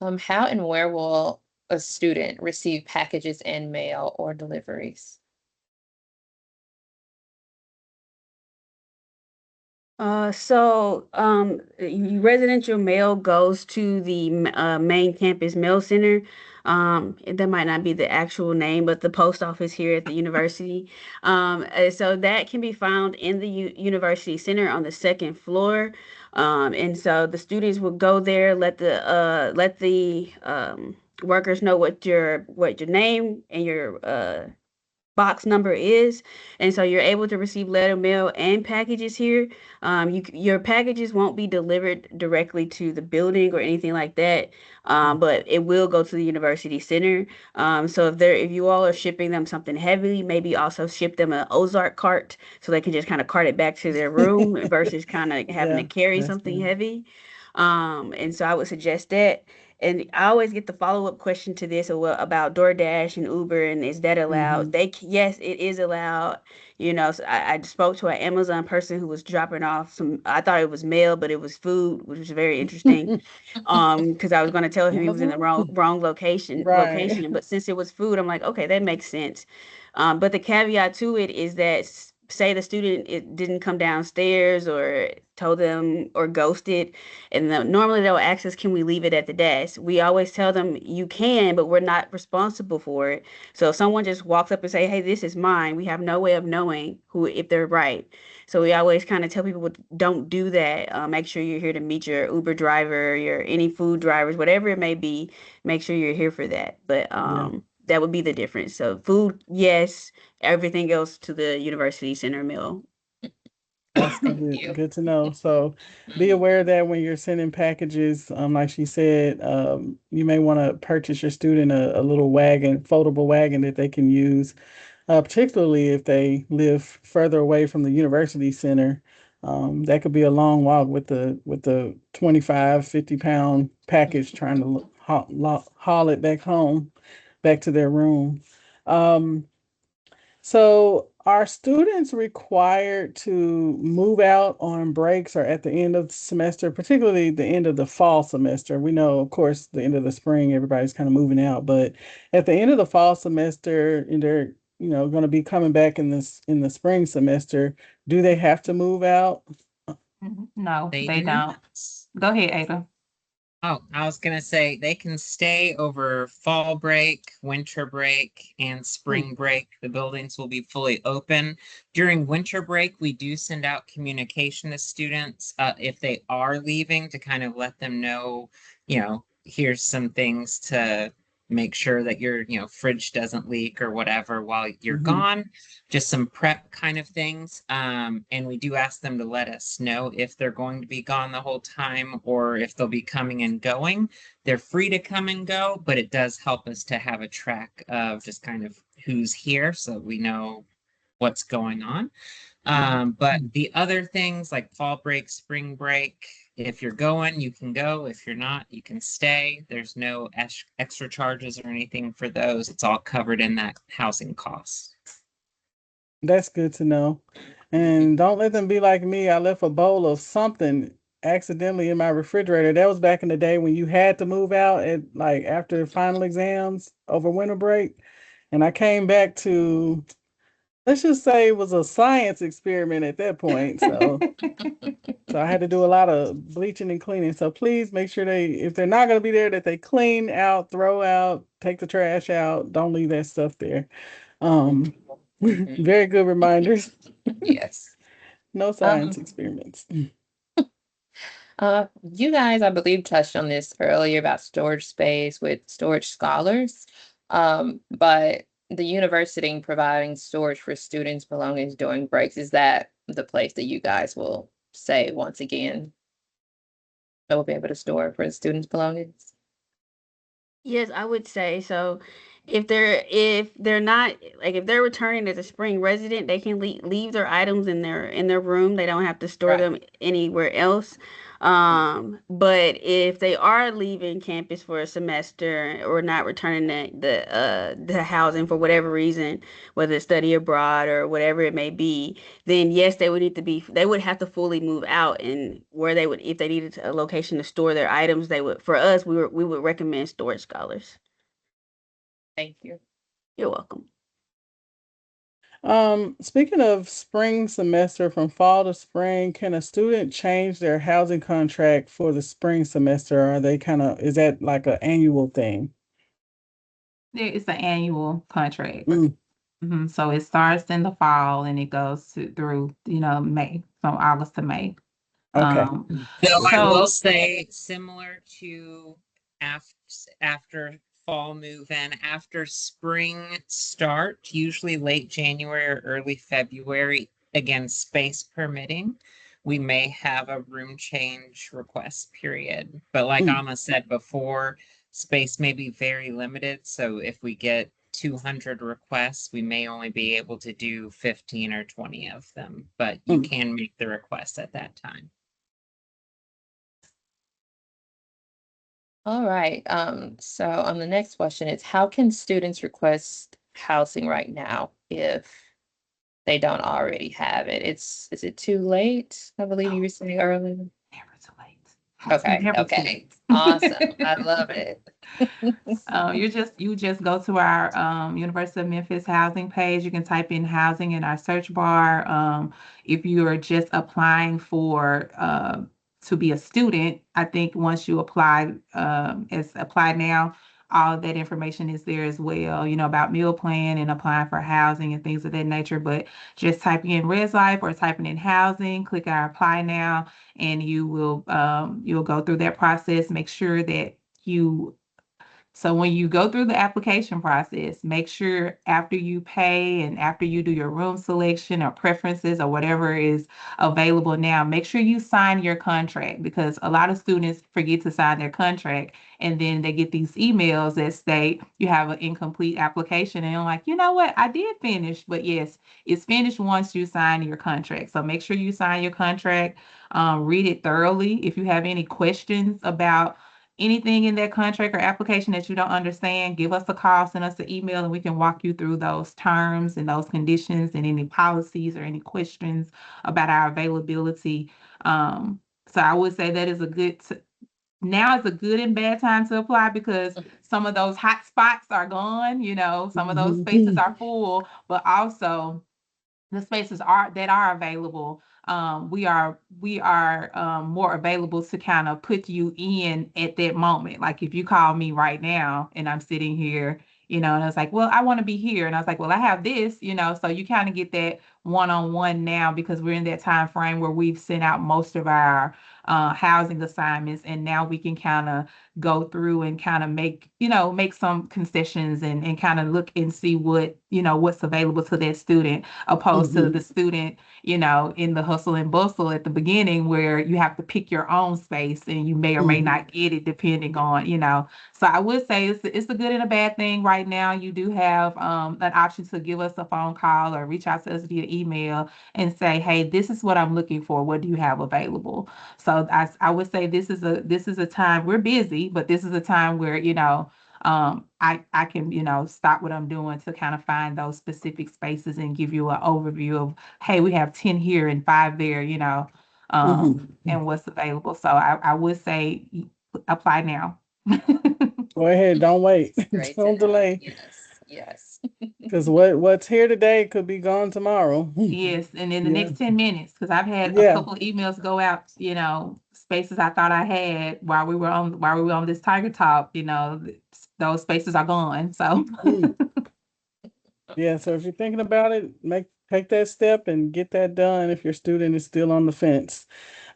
how and where will a student receive packages and mail or deliveries? Residential mail goes to the main campus mail center. That might not be the actual name, but the post office here at the university. So that can be found in the U university center on the second floor. And so the students will go there, let the workers know what your name and your box number is, and so you're able to receive letter mail and packages here. Your packages won't be delivered directly to the building or anything like that, but it will go to the university center. So if you all are shipping them something heavy, maybe also ship them an Ozark cart so they can just kind of cart it back to their room versus kind of having to Yeah, carry that's something good. heavy. And so I would suggest that. And I always get the follow-up question to this about DoorDash and Uber, and is that allowed? Mhm. Yes, it is allowed. So I spoke to an Amazon person who was dropping off I thought it was mail, but it was food, which was very interesting. Because I was going to tell him he was in the Amazon? wrong location, Right. but since it was food, I'm like, okay, that makes sense. But the caveat to it is that say the student it didn't come downstairs or told them or ghosted, and normally they'll ask us, can we leave it at the desk? We always tell them you can, but we're not responsible for it. So if someone just walks up and say, hey, this is mine, we have no way of knowing if they're right. So we always kind of tell people, don't do that. Make sure you're here to meet your Uber driver, your any food drivers, whatever it may be. Make sure you're here for that. But Yeah. that would be the difference. So food, yes, everything else to the university center meal. That's Thank good, you. good to know. So be aware that when you're sending packages, like she said, you may want to purchase your student a little wagon, foldable wagon that they can use, particularly if they live further away from the university center. That could be a long walk with the 25, 50 pound package trying to haul it back home, back to their room. Um, so are students required to move out on breaks or at the end of the semester, particularly the end of the fall semester? We know, of course, the end of the spring, everybody's kind of moving out, but at the end of the fall semester, and they're, going to be coming back in the spring semester, do they have to move out? No, They they do don't. not. Go ahead, Ada. Oh, I was gonna say they can stay over fall break, winter break, and Hmm. spring break. The buildings will be fully open. During winter break, we do send out communication to students if they are leaving to kind of let them know, here's some things to make sure that your, fridge doesn't leak or whatever while you're Mhm. gone. Just some prep kind of things. And we do ask them to let us know if they're going to be gone the whole time or if they'll be coming and going. They're free to come and go, but it does help us to have a track of just kind of who's here so that we know what's going on. But the other things like fall break, spring break, if you're going, you can go. If you're not, you can stay. There's no extra charges or anything for those. It's all covered in that housing cost. That's good to know. And don't let them be like me. I left a bowl of something accidentally in my refrigerator. That was back in the day when you had to move out at like after final exams over winter break. And I came back to, let's just say it was a science experiment at that point. So I had to do a lot of bleaching and cleaning. So please make sure if they're not going to be there, that they clean out, throw out, take the trash out. Don't leave that stuff there. Um, Mhm. very good reminders. Yes. No science Um, experiments. you guys, I believe, touched on this earlier about storage space with storage scholars. But the university providing storage for students' belongings during breaks, is that the place that you guys will say once again that will be able to store for the students' belongings? Yes, I would say so. If they're not like if they're returning as a spring resident, they can leave their items in their room. They don't have to store Right. them anywhere else. But if they are leaving campus for a semester or not returning the housing for whatever reason, whether it's study abroad or whatever it may be, then yes, they would have to fully move out, and where they would if they needed a location to store their items, they would for us we would recommend storage scholars. Thank you. You're welcome. Speaking of spring semester from fall to spring, can a student change their housing contract for the spring semester? Or are they is that like an annual thing? It's an annual contract. Mm, So it starts in the fall and it goes through, May, from August to May. okay. Though I So will say, similar to after fall move in, after spring start, usually late January or early February, again, space permitting, we may have a room change request period. But like Mm, Amma said before, space may be very limited. So if we get 200 requests, we may only be able to do 15 or 20 of them, but you mm. can make the request at that time. All right. So on the next question, it's how can students request housing right now if they don't already have it? Is it too late? I believe you were saying earlier. never too late. Okay, Never too okay. late. Awesome. I love it. You just go to our University of Memphis housing page. You can type in housing in our search bar. If you are just applying for to be a student, I think once you apply as apply now, all of that information is there as well, about meal plan and applying for housing and things of that nature. But just typing in Res Life or typing in housing, click our apply now, and you'll go through that process. Make sure that you so when you go through the application process, make sure after you pay and after you do your room selection or preferences or whatever is available now, make sure you sign your contract, because a lot of students forget to sign their contract and then they get these emails that state you have an incomplete application, and I'm like, you know what? I did finish, but yes, it's finished once you sign your contract. So make sure you sign your contract, read it thoroughly. If you have any questions about anything in that contract or application that you don't understand, give us a call, send us an email, and we can walk you through those terms and those conditions and any policies or any questions about our availability. So I would say that is now is a good and bad time to apply, because some of those hot spots are gone, some of those spaces are full, but also the spaces that are available, we are more available to kind of put you in at that moment. Like if you call me right now and I'm sitting here, and I was like, well, I want to be here, and I was like, well, I have this, so you kind of get that one-on-one now, because we're in that time frame where we've sent out most of our housing assignments, and now we can kind of go through and kind of make some concessions and kind of look and see what's available to that student, opposed to the student, in the hustle and bustle at the beginning, where you have to pick your own space and you may or may not get it depending on, So I would say it's a good and a bad thing right now. You do have an option to give us a phone call or reach out to us via email and say, hey, this is what I'm looking for. What do you have available? So I would say this is a time, we're busy, but this is a time where, I can, stop what I'm doing to kind of find those specific spaces and give you an overview of, hey, we have 10 here and 5 there, and what's available. So I would say apply now. Go ahead, don't wait. Great to Don't know. delay. Yes, yes. Because what's here today could be gone tomorrow. Yes, and in the Yeah. next 10 minutes, because I've had a Yeah. couple of emails go out, spaces I thought I had while we were on this Tiger Talk, those spaces are gone. So Mm. Yeah, so if you're thinking about it, take that step and get that done if your student is still on the fence.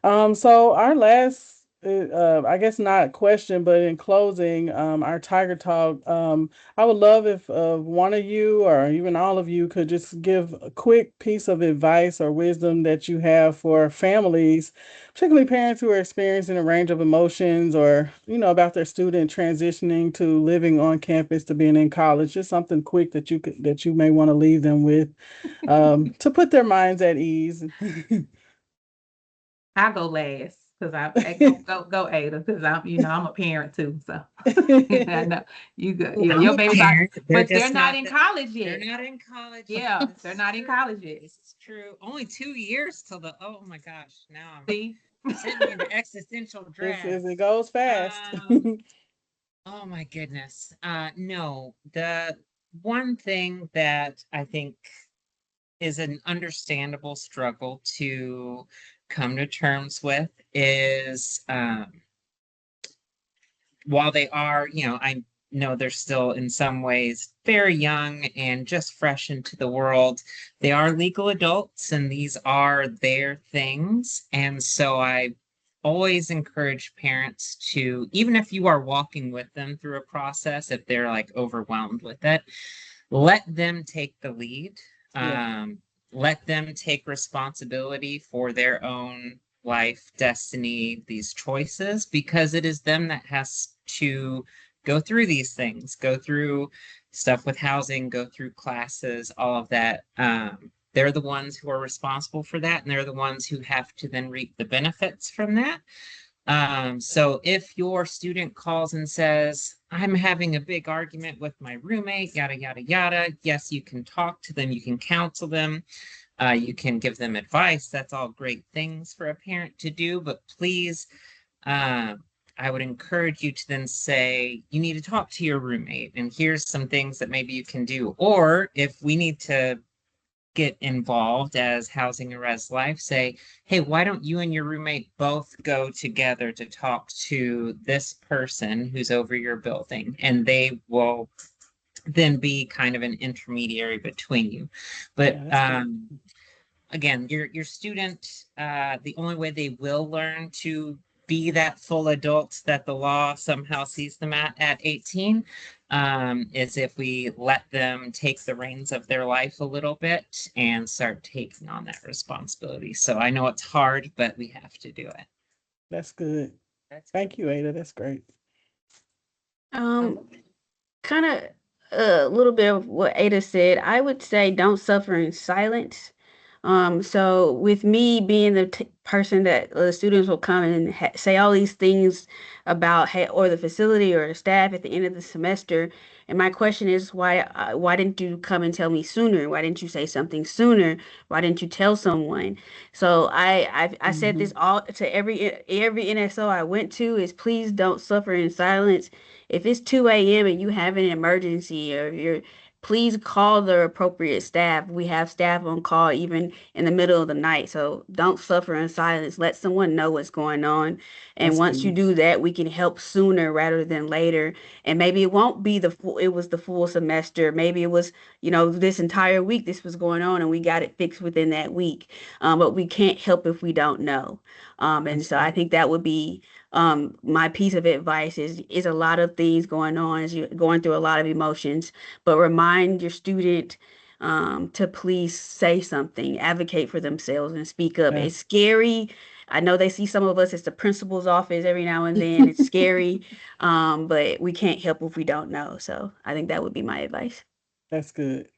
So our last, I guess not question, but in closing, our Tiger Talk, I would love if one of you or even all of you could just give a quick piece of advice or wisdom that you have for families, particularly parents who are experiencing a range of emotions, or, about their student transitioning to living on campus to being in college. Just something quick that you may want to leave them with, to put their minds at ease. I'll go last, because go Ada, because I'm a parent too. So I know you go. Yeah, I'm your a babies are, parent. They're but they're just not not in the, college they're yet. not in college. Yeah, This they're is not in true. college yet. This is true. Only 2 years till oh my gosh, now I'm See, sitting in the existential dread. It goes fast. Oh my goodness. No, the one thing that I think is an understandable struggle to come to terms with is while they are, I know they're still in some ways very young and just fresh into the world, they are legal adults and these are their things. And so I always encourage parents to, even if you are walking with them through a process, if they're like overwhelmed with it, let them take the lead. Yeah. Um, let them take responsibility for their own life, destiny, these choices, because it is them that has to go through these things, go through stuff with housing, go through classes, all of that. They're the ones who are responsible for that, and they're the ones who have to then reap the benefits from that. So if your student calls and says, I'm having a big argument with my roommate, yada, yada, yada, yes, you can talk to them, you can counsel them, you can give them advice. That's all great things for a parent to do, but please, uh, I would encourage you to then say, you need to talk to your roommate, and here's some things that maybe you can do. Or if we need to get involved as Housing and Res Life, say, hey, why don't you and your roommate both go together to talk to this person who's over your building? And they will then be kind of an intermediary between you. But Yeah, that's good. again, your student, the only way they will learn to be that full adult that the law somehow sees them at 18, is if we let them take the reins of their life a little bit and start taking on that responsibility. So I know it's hard, but we have to do it. That's good. That's Thank you, Ada. That's great. Um, kind of a little bit of what Ada said. I would say don't suffer in silence. So with me being the person that the students will come and say all these things about or the facility or the staff at the end of the semester, and my question is why didn't you come and tell me sooner? Why didn't you say something sooner? Why didn't you tell someone? So I said this Mhm. all to every NSO I went to is please don't suffer in silence. If it's 2 a.m. and you have an emergency or you're please call the appropriate staff. We have staff on call even in the middle of the night. So don't suffer in silence. Let someone know what's going on. And That's once you good. do that, we can help sooner rather than later. And maybe it won't be it was the full semester. Maybe it was, this entire week this was going on and we got it fixed within that week. But we can't help if we don't know. And That's so I good. think that would be my piece of advice is a lot of things going on as you're going through a lot of emotions, but remind your student to please say something, advocate for themselves and speak up. Yeah. It's scary. I know they see some of us as the principal's office every now and then. It's scary, but we can't help if we don't know. So I think that would be my advice. That's good.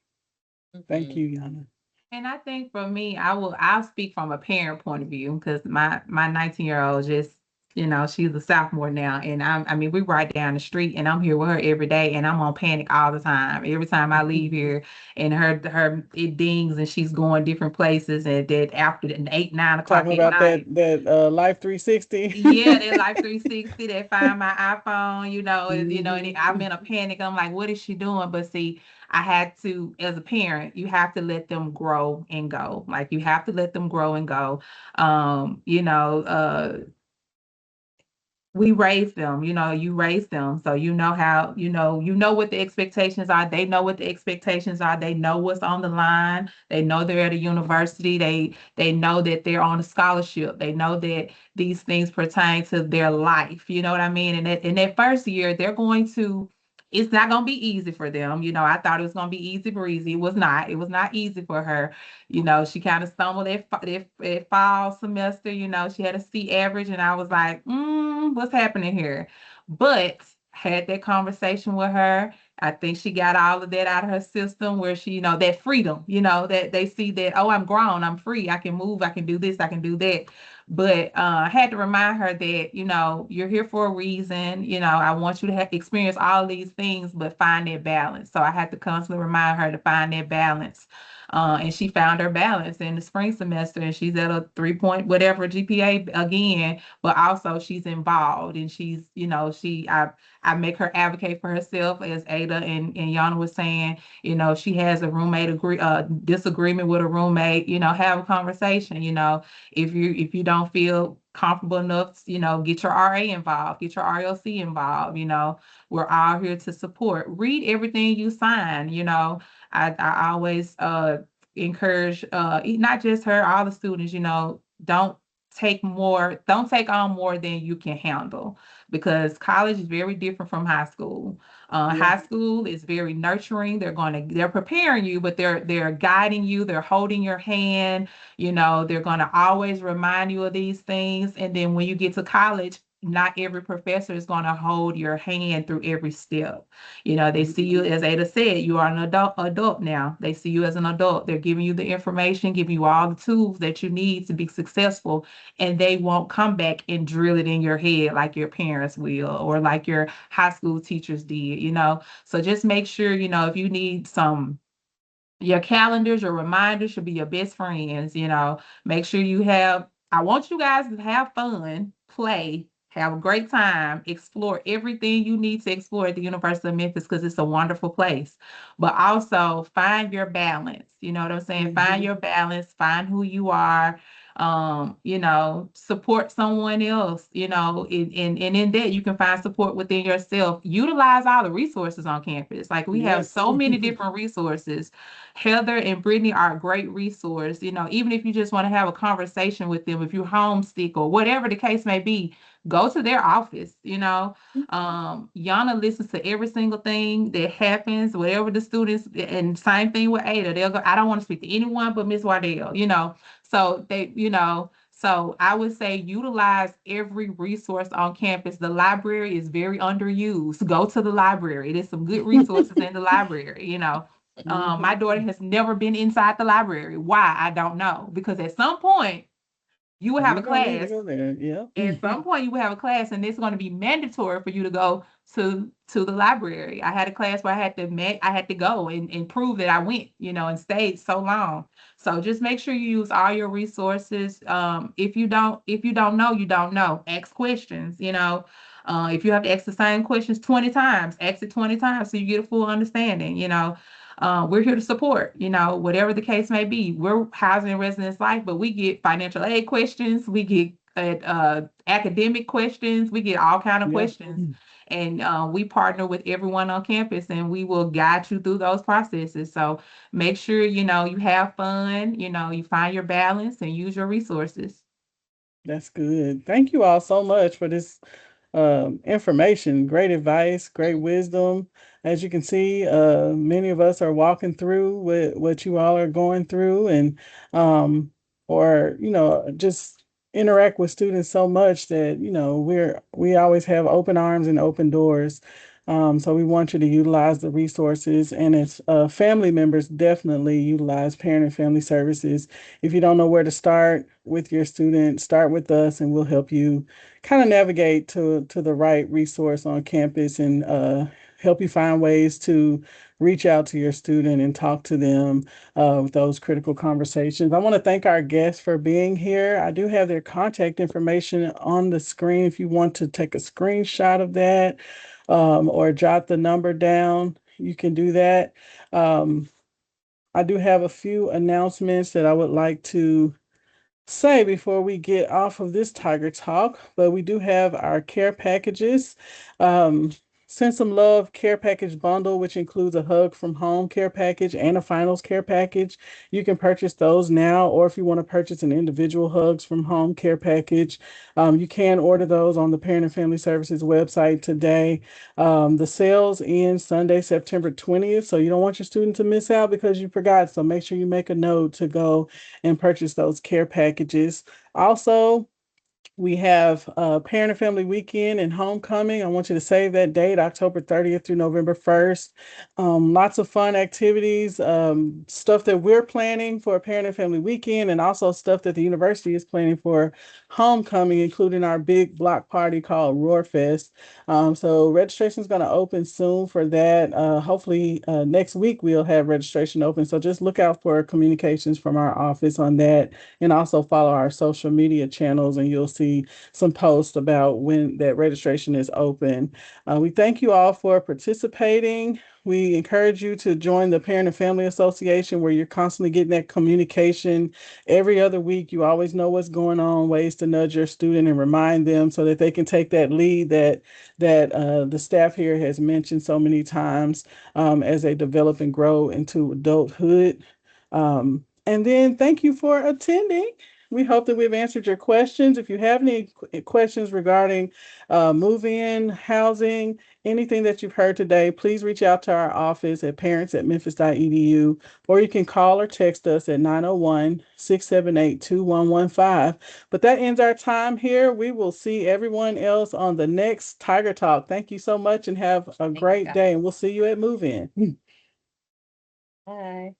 Thank Mhm. you, Yana. And I think for me, I'll speak from a parent point of view because my 19-year-old just, she's a sophomore now. And I mean, we right down the street and I'm here with her every day and I'm on panic all the time. Every time I leave here and it dings and she's going different places and that after the 8, 9 o'clock Talking at about that night. that Life 360. Yeah, they Life 360, they find my iPhone, and I'm Mhm. in a panic. I'm like, what is she doing? But see, I had to, as a parent, you have to let them grow and go. Like you have to let them grow and go. Um, you know, uh, we raise them, you raise them. So you know how, you know what the expectations are. They know what the expectations are. They know what's on the line. They know they're at a university. They know that they're on a scholarship. They know that these things pertain to their life. You know what I mean? And in that first year, it's not gonna be easy for them. I thought it was gonna be easy breezy. It was not. It was not easy for her. She kind of stumbled at fall semester. She had a C average, and I was like, what's happening here? But had that conversation with her, I think she got all of that out of her system where she, that freedom, that they see that, oh, I'm grown, I'm free, I can move, I can do this, I can do that. But I had to remind her that, you're here for a reason. I want you to experience all these things, but find that balance. So I had to constantly remind her to find that balance. And she found her balance in the spring semester, and she's at a 3 point whatever GPA again, but also she's involved, and she's, I make her advocate for herself, as Ada and Yana was saying. She has a disagreement with a roommate, have a conversation. If you don't feel comfortable enough, get your RA involved, get your RLC involved. We're all here to support. Read everything you sign. I always encourage not just her, all the students, don't don't take on more than you can handle, because college is very different from high school. High school is very nurturing. They're preparing you, but they're guiding you, they're holding your hand. They're going to always remind you of these things. And then when you get to college, not every professor is going to hold your hand through every step. They see you, as Ada said, you are an adult now. They see you as an adult. They're giving you the information, giving you all the tools that you need to be successful, and they won't come back and drill it in your head like your parents will, or like your high school teachers did. So just make sure, if you need your calendars, your reminders should be your best friends. Make sure I want you guys to have fun, play, have a great time, explore everything you need to explore at the University of Memphis, because it's a wonderful place. But also find your balance. You know what I'm saying? Find your balance, find who you are. Support someone else, and in that you can find support within yourself. Utilize all the resources on campus. Like, we have so many different resources. Heather and Brittany are a great resource. Even if you just want to have a conversation with them, if you're homesick or whatever the case may be, go to their office. Yana listens to every single thing that happens, whatever the students, and same thing with Ada. They'll go, I don't want to speak to anyone but Miss Wardell. So I would say utilize every resource on campus. The library is very underused. Go to the library. There's some good resources in the library. My daughter has never been inside the library. Why? I don't know. Because at some point you will have a class. At some point you will have a class, and it's going to be mandatory for you to go to the library. I had a class where I had to go and prove that I went, and stayed so long. So just make sure you use all your resources. If you don't know, you don't know. Ask questions. If you have to ask the same questions 20 times, ask it 20 times so you get a full understanding. We're here to support, whatever the case may be. We're Housing and Residence Life, but we get financial aid questions, we get academic questions, we get all kind of questions. And we partner with everyone on campus, and we will guide you through those processes. So make sure, you have fun, you find your balance and use your resources. That's good. Thank you all so much for this information, great advice, great wisdom. As you can see, many of us are walking through what you all are going through, and or just interact with students so much that we always have open arms and open doors. So we want you to utilize the resources, and as family members, definitely utilize Parent and Family Services. If you don't know where to start with your student, start with us, and we'll help you kind of navigate to the right resource on campus, and help you find ways to reach out to your student and talk to them with those critical conversations. I want to thank our guests for being here. I do have their contact information on the screen if you want to take a screenshot of that, or jot the number down. You can do that. I do have a few announcements that I would like to say before we get off of this Tiger Talk, but we do have our care packages. Send Some Love care package bundle, which includes a Hug from Home care package and a Finals care package. You can purchase those now, or if you want to purchase an individual Hugs from Home care package, you can order those on the Parent and Family Services website today. The sales end Sunday, September 20th, so you don't want your student to miss out because you forgot. So make sure you make a note to go and purchase those care packages. Also, We have Parent and Family Weekend and Homecoming. I want you to save that date, October 30th through November 1st. Lots of fun activities, stuff that we're planning for Parent and Family Weekend, and also stuff that the university is planning for Homecoming, including our big block party called Roar Fest. So registration is going to open soon for that. Hopefully next week we'll have registration open. So just look out for communications from our office on that, and also follow our social media channels, and you'll see some posts about when that registration is open. We thank you all for participating. We encourage you to join the Parent and Family Association, where you're constantly getting that communication every other week. You always know what's going on, ways to nudge your student and remind them so that they can take that lead that the staff here has mentioned so many times, as they develop and grow into adulthood. And then thank you for attending. We hope that we've answered your questions. If you have any questions regarding move-in, housing, anything that you've heard today, please reach out to our office at parents@memphis.edu, or you can call or text us at 901-678-2115. But that ends our time here. We will see everyone else on the next Tiger Talk. Thank you so much and have a you, great guys. day, and we'll see you at Move-In. Bye.